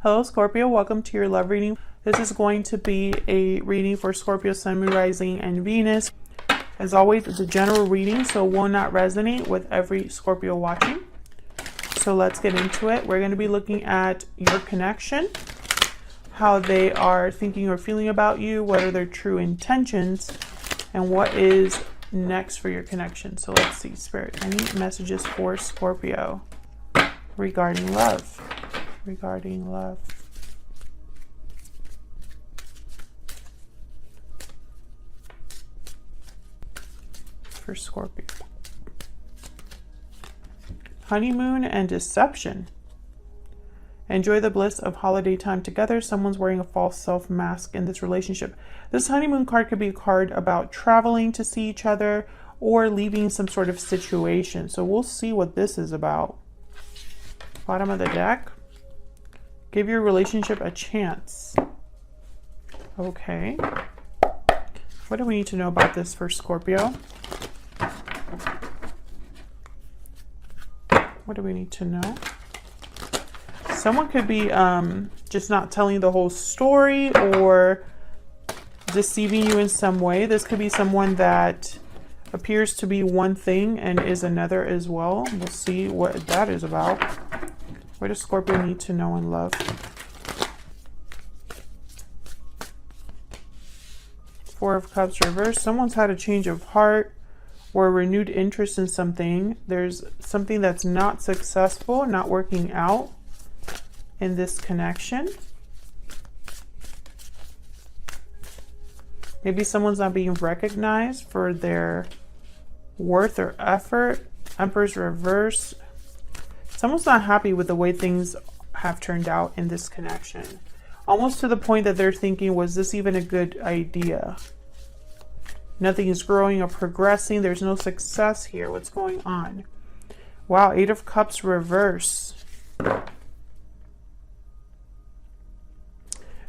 Hello Scorpio, welcome to your love reading. This is going to be a reading for Scorpio, Sun, Moon, Rising, and Venus. As always, it's a general reading, so it will not resonate with every Scorpio watching. So let's get into it. We're going to be looking at your connection, how they are thinking or feeling about you, what are their true intentions, and what is next for your connection. So let's see, Spirit, any messages for Scorpio regarding love? Regarding love. For Scorpio. Honeymoon and deception. Enjoy the bliss of holiday time together. Someone's wearing a false self mask in this relationship. This honeymoon card could be a card about traveling to see each other or leaving some sort of situation. So we'll see what this is about. Bottom of the deck. Give your relationship a chance. Okay. What do we need to know about this for Scorpio? What do we need to know? Someone could be just not telling the whole story or deceiving you in some way. This could be someone that appears to be one thing and is another as well. We'll see what that is about. What does Scorpio need to know in love? Four of Cups reversed. Someone's had a change of heart or renewed interest in something. There's something that's not successful, not working out in this connection. Maybe someone's not being recognized for their worth or effort. Emperor's reverse. Someone's not happy with the way things have turned out in this connection. Almost to the point that they're thinking, was this even a good idea? Nothing is growing or progressing. There's no success here. What's going on? Wow, Eight of Cups reverse.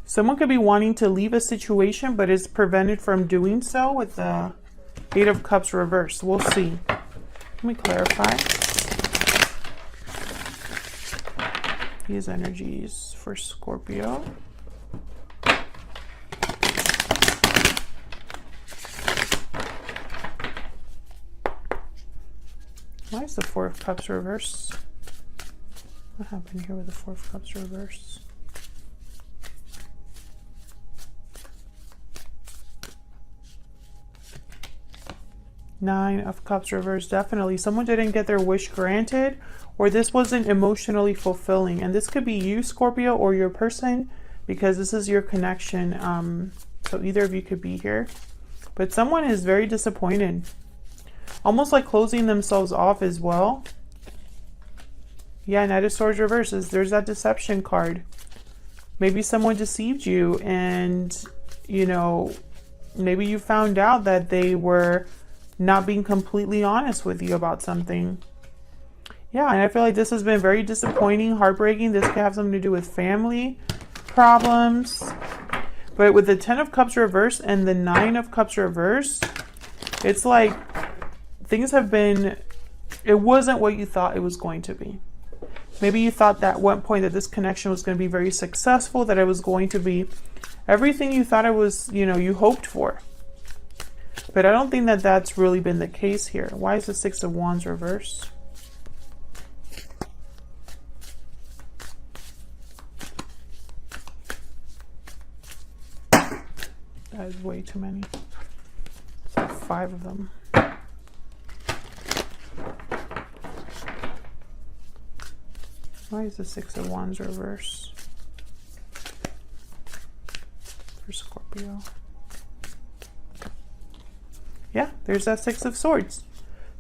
Someone could be wanting to leave a situation, but is prevented from doing so with the Eight of Cups reverse. We'll see. Let me clarify. These energies for Scorpio. Why is the Four of Cups reverse? What happened here with the Four of Cups reverse? Nine of Cups reverse. Definitely someone didn't get their wish granted, or this wasn't emotionally fulfilling. And this could be you, Scorpio, or your person, because this is your connection. So either of you could be here. But someone is very disappointed. Almost like closing themselves off as well. Yeah, Knight of Swords reverses. There's that deception card. Maybe someone deceived you and, you know, maybe you found out that they were not being completely honest with you about something. Yeah, and I feel like this has been very disappointing, heartbreaking. This could have something to do with family problems. But with the 10 of Cups reverse and the 9 of Cups reverse, it's like things have been, it wasn't what you thought it was going to be. Maybe you thought that at one point that this connection was going to be very successful, that it was going to be everything you thought it was, you know, you hoped for. But I don't think that that's really been the case here. Why is the Six of Wands reverse? That is way too many. It's like 5 of them. Why is the Six of Wands reverse for Scorpio? Yeah, there's that Six of Swords.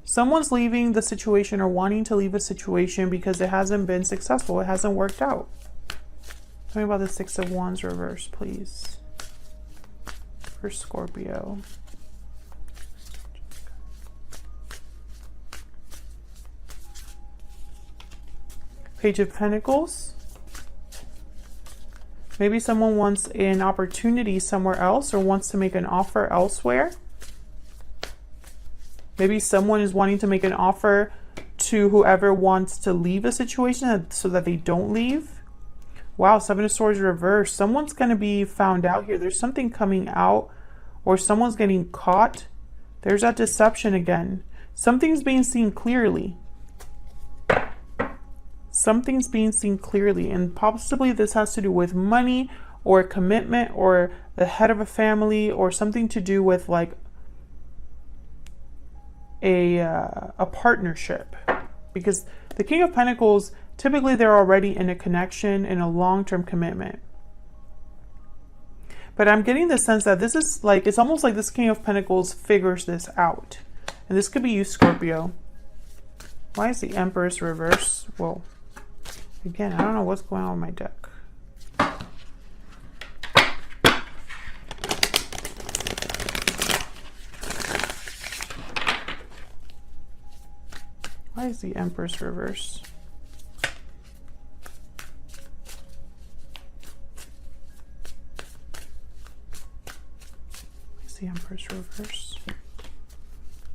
Someone's leaving the situation or wanting to leave a situation because it hasn't been successful. It hasn't worked out. Tell me about the Six of Wands reverse, please. For Scorpio. Page of Pentacles. Maybe someone wants an opportunity somewhere else or wants to make an offer elsewhere. Maybe someone is wanting to make an offer to whoever wants to leave a situation so that they don't leave. Wow, Seven of Swords reversed. Someone's going to be found out here. There's something coming out, or someone's getting caught. There's that deception again. Something's being seen clearly. Something's being seen clearly, and possibly this has to do with money or commitment or the head of a family or something to do with like a partnership, because the King of Pentacles, typically they're already in a connection, in a long-term commitment. But I'm getting the sense that this is like, it's almost like this King of Pentacles figures this out. And this could be you, Scorpio. Why is the Empress reverse? Whoa. Again, I don't know what's going on with my deck. Why is the Empress reverse? The Empress reverse.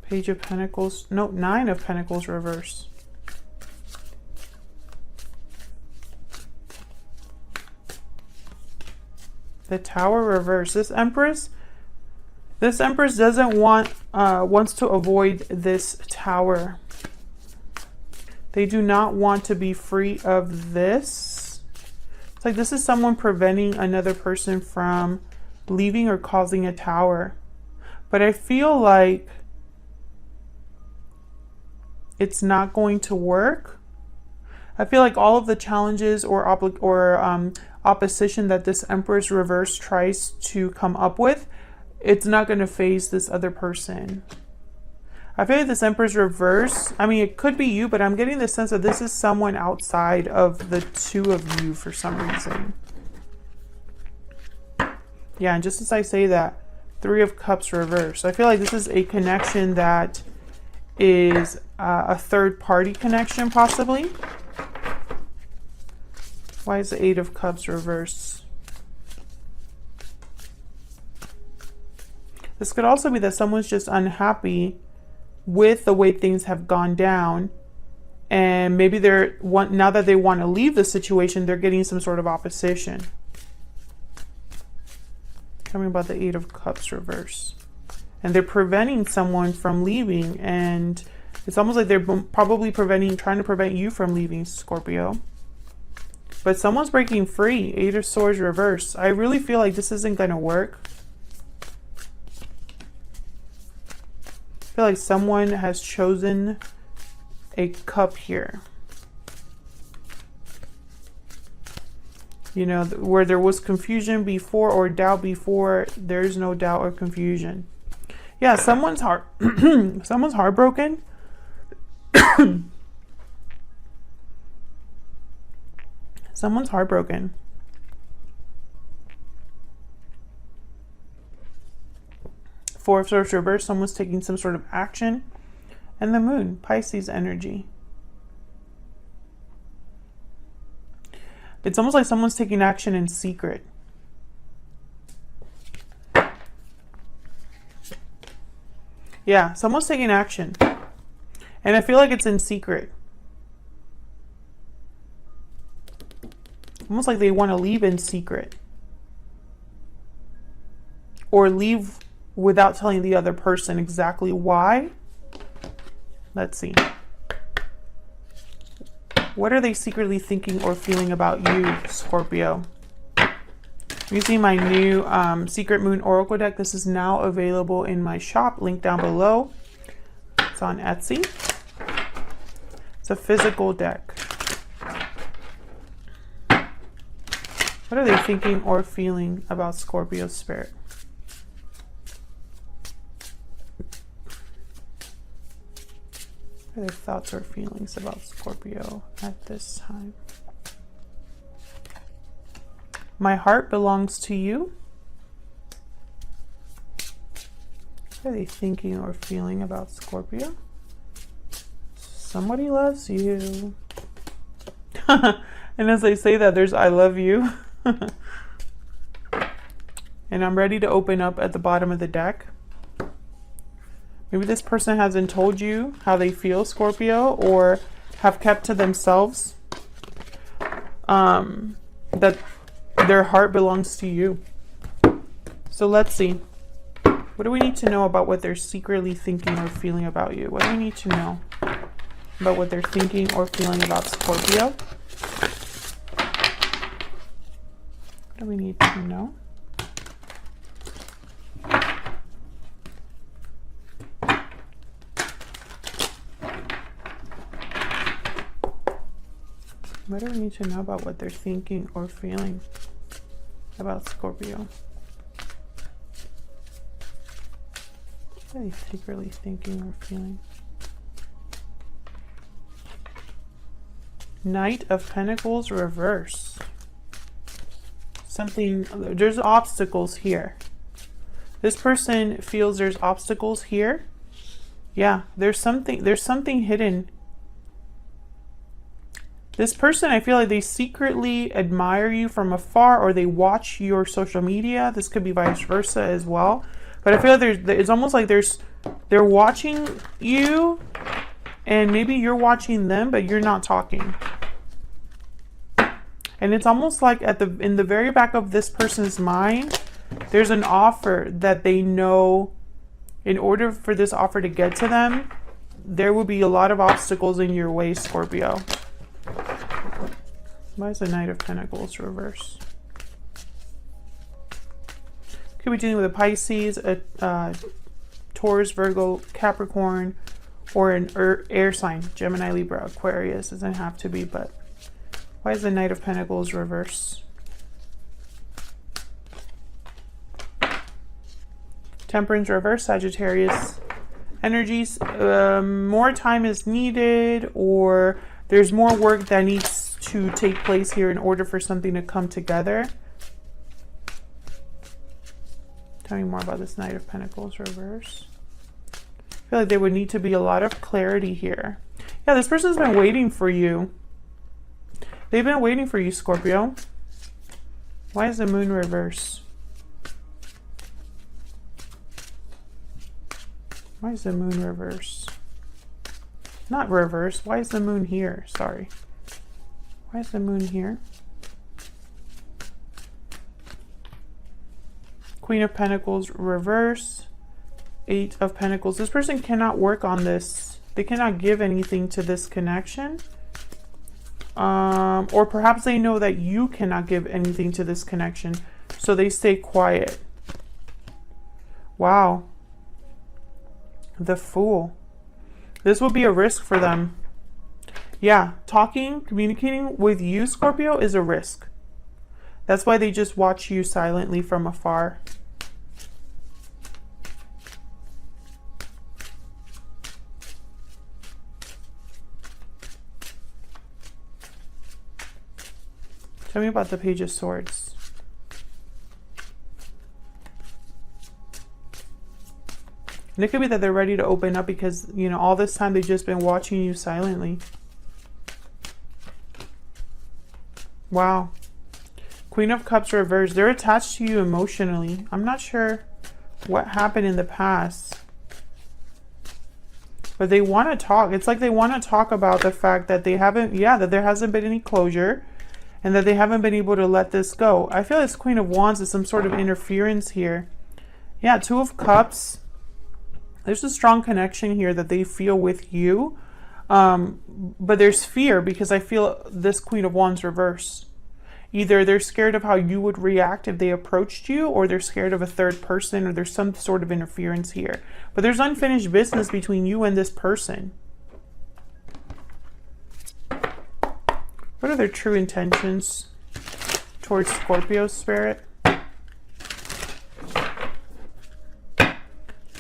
Page of Pentacles. No, Nine of Pentacles reverse. The Tower reverse. This Empress doesn't want, wants to avoid this Tower. They do not want to be free of this. It's like this is someone preventing another person from leaving or causing a tower. But I feel like it's not going to work. I feel like all of the challenges or opposition that this Empress reverse tries to come up with, it's not going to phase this other person. I feel like this Empress reverse, I mean, it could be you, but I'm getting the sense that this is someone outside of the two of you for some reason. Yeah, and just as I say that, Three of Cups reverse. I feel like this is a connection that is a third-party connection, possibly. Why is the Eight of Cups reverse? This could also be that someone's just unhappy with the way things have gone down, and maybe now that they want to leave the situation, they're getting some sort of opposition. Coming about the Eight of Cups reverse, and they're preventing someone from leaving, and it's almost like they're probably trying to prevent you from leaving, Scorpio. But someone's breaking free. Eight of Swords reverse. I really feel like this isn't going to work. I feel like someone has chosen a cup here. You know, where there was confusion before or doubt before, there's no doubt or confusion. Yeah, someone's someone's heartbroken. Someone's heartbroken. Four of Swords reverse, someone's taking some sort of action. And the Moon, Pisces energy. It's almost like someone's taking action in secret. Yeah, someone's taking action. And I feel like it's in secret. Almost like they want to leave in secret. Or leave without telling the other person exactly why. Let's see. What are they secretly thinking or feeling about you, Scorpio? I'm using my new Secret Moon Oracle deck. This is now available in my shop, link down below. It's on Etsy. It's a physical deck. What are they thinking or feeling about Scorpio spirit? What are their thoughts or feelings about Scorpio at this time? My heart belongs to you. What are they thinking or feeling about Scorpio? Somebody loves you. And as I say that, there's I love you. And I'm ready to open up at the bottom of the deck. Maybe this person hasn't told you how they feel, Scorpio, or have kept to themselves. that their heart belongs to you. So let's see. What do we need to know about what they're secretly thinking or feeling about you? What do we need to know about what they're thinking or feeling about Scorpio? What do we need to know? What do we need to know about what they're thinking or feeling about Scorpio? What are they secretly thinking or feeling? Knight of Pentacles reverse. There's obstacles here. This person feels there's obstacles here. Yeah, there's something hidden. This person, I feel like they secretly admire you from afar, or they watch your social media. This could be vice versa as well. But I feel like it's almost like they're watching you, and maybe you're watching them, but you're not talking. And it's almost like in the very back of this person's mind, there's an offer that they know in order for this offer to get to them, there will be a lot of obstacles in your way, Scorpio. Why is the Knight of Pentacles reverse? Could be dealing with a Pisces, a Taurus, Virgo, Capricorn, or an air sign, Gemini, Libra, Aquarius. Doesn't have to be, but why is the Knight of Pentacles reverse? Temperance reverse, Sagittarius energies. More time is needed, or there's more work that needs to take place here in order for something to come together. Tell me more about this Knight of Pentacles reverse. I feel like there would need to be a lot of clarity here. Yeah, this person's been waiting for you. They've been waiting for you, Scorpio. Why is the Moon reverse? Why is the Moon reverse? Not reverse. Why is the Moon here? Sorry. Why is the Moon here? Queen of Pentacles reverse. Eight of Pentacles. This person cannot work on this. They cannot give anything to this connection. Or perhaps they know that you cannot give anything to this connection, so they stay quiet. Wow. The Fool. This will be a risk for them. Yeah, communicating with you, Scorpio, is a risk. That's why they just watch you silently from afar. Tell me about the Page of Swords. And it could be that they're ready to open up because, you know, all this time they've just been watching you silently. Wow. Queen of Cups reversed. They're attached to you emotionally. I'm not sure what happened in the past, but they want to talk. It's like they want to talk about the fact that they haven't, that there hasn't been any closure and that they haven't been able to let this go. I feel this Queen of Wands is some sort of interference here. Yeah, Two of Cups. There's a strong connection here that they feel with you. But there's fear because I feel this Queen of Wands reverse. Either they're scared of how you would react if they approached you, or they're scared of a third person, or there's some sort of interference here. But there's unfinished business between you and this person. What are their true intentions towards Scorpio, Spirit? What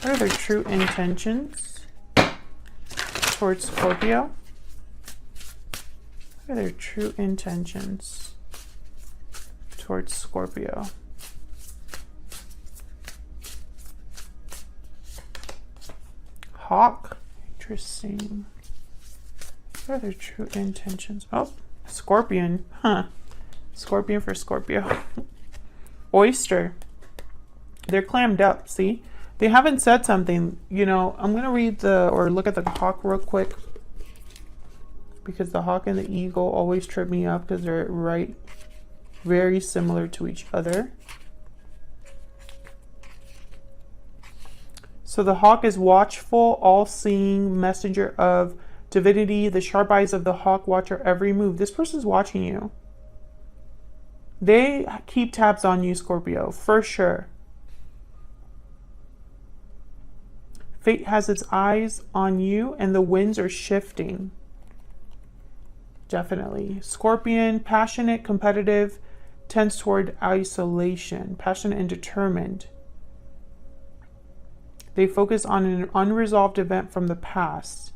are their true intentions towards Scorpio? What are their true intentions towards Scorpio? Hawk. Interesting. What are their true intentions? Oh, Scorpion. Huh. Scorpion for Scorpio. Oyster. They're clammed up, see? They haven't said something. You know, I'm going to read or look at the hawk real quick, because the hawk and the eagle always trip me up because they're right very similar to each other. So the hawk is watchful, all-seeing, messenger of divinity. The sharp eyes of the hawk watch your every move. This person's watching you. They keep tabs on you, Scorpio, for sure. Fate has its eyes on you and the winds are shifting. Definitely. Scorpion, passionate, competitive, tends toward isolation, passionate and determined. They focus on an unresolved event from the past,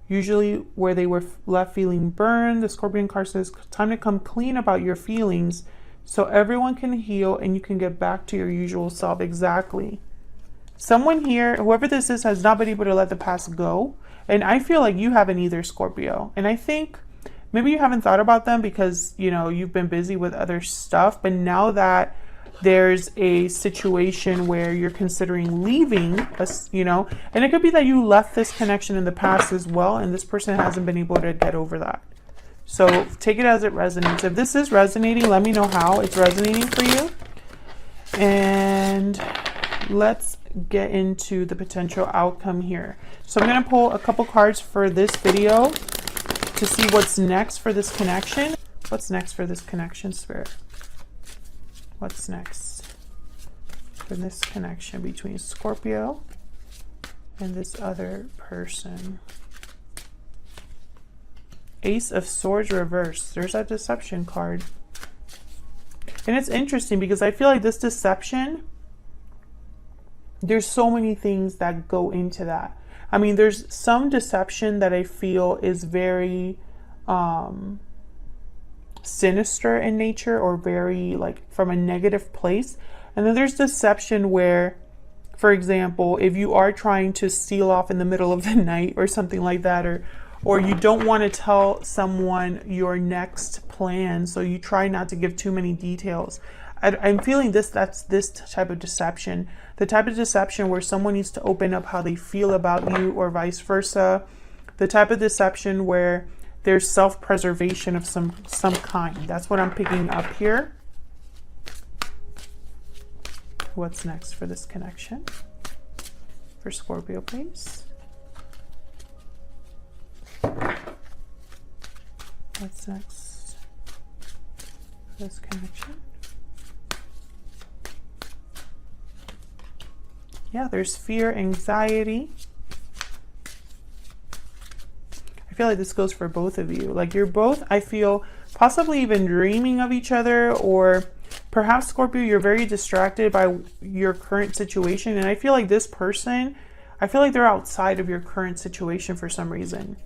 usually where they were left feeling burned. The Scorpion card says, time to come clean about your feelings so everyone can heal and you can get back to your usual self. Exactly. Someone here, whoever this is, has not been able to let the past go. And I feel like you haven't either, Scorpio. And I think maybe you haven't thought about them because, you know, you've been busy with other stuff. But now that there's a situation where you're considering leaving, you know, and it could be that you left this connection in the past as well, and this person hasn't been able to get over that. So take it as it resonates. If this is resonating, let me know how it's resonating for you. And let's get into the potential outcome here. So I'm going to pull a couple cards for this video to see what's next for this connection. What's next for this connection, Spirit? What's next for this connection between Scorpio and this other person? Ace of Swords reversed. There's that deception card. And it's interesting because I feel like this deception, there's so many things that go into that. I mean, there's some deception that I feel is very sinister in nature or very like from a negative place. And then there's deception where, for example, if you are trying to steal off in the middle of the night or something like that, or you don't want to tell someone your next plan, so you try not to give too many details. I'm feeling that's this type of deception. The type of deception where someone needs to open up how they feel about you or vice versa. The type of deception where there's self-preservation of some kind. That's what I'm picking up here. What's next for this connection? For Scorpio, please. What's next for this connection? Yeah, there's fear, anxiety. I feel like this goes for both of you. Like you're both, I feel, possibly even dreaming of each other, or perhaps, Scorpio, you're very distracted by your current situation. And I feel like this person, I feel like they're outside of your current situation for some reason.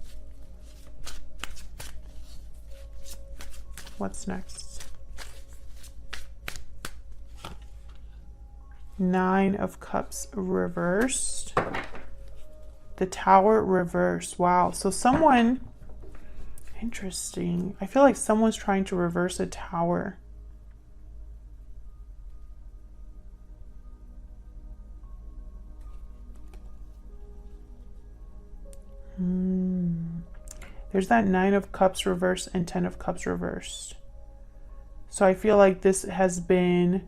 What's next? Nine of Cups reversed. The Tower reversed. Wow. So someone, interesting. I feel like someone's trying to reverse a tower. There's that Nine of Cups reversed and 10 of Cups reversed. So I feel like this has been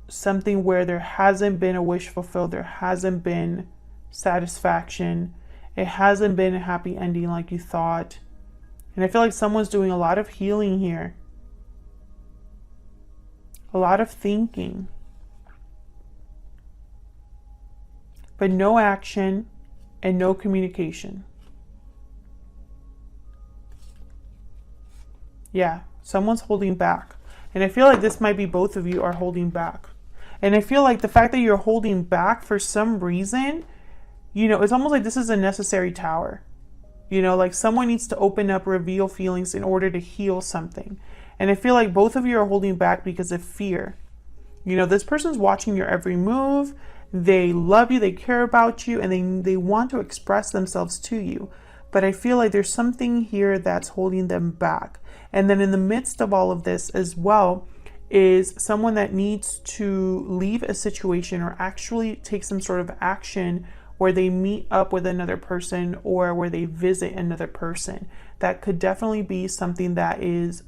something where there hasn't been a wish fulfilled. There hasn't been satisfaction. It hasn't been a happy ending like you thought. And I feel like someone's doing a lot of healing here. A lot of thinking. But no action and no communication. Yeah, someone's holding back. And I feel like this might be both of you are holding back. And I feel like the fact that you're holding back for some reason, you know, it's almost like this is a necessary tower. You know, like someone needs to open up, reveal feelings in order to heal something. And I feel like both of you are holding back because of fear. You know, this person's watching your every move. They love you, they care about you, and they want to express themselves to you. But I feel like there's something here that's holding them back. And then in the midst of all of this as well is someone that needs to leave a situation or actually take some sort of action where they meet up with another person or where they visit another person. That could definitely be something that is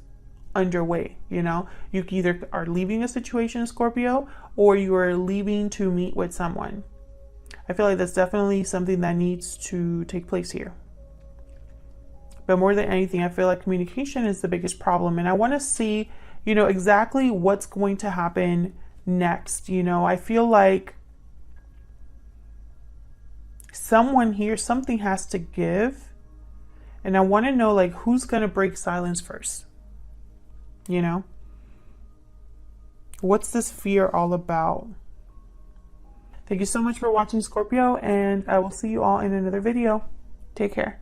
underway. You know, you either are leaving a situation, Scorpio, or you are leaving to meet with someone. I feel like that's definitely something that needs to take place here. But more than anything, I feel like communication is the biggest problem. And I want to see, you know, exactly what's going to happen next. You know, I feel like someone here, something has to give. And I want to know, like, who's going to break silence first? You know? What's this fear all about? Thank you so much for watching, Scorpio, and I will see you all in another video. Take care.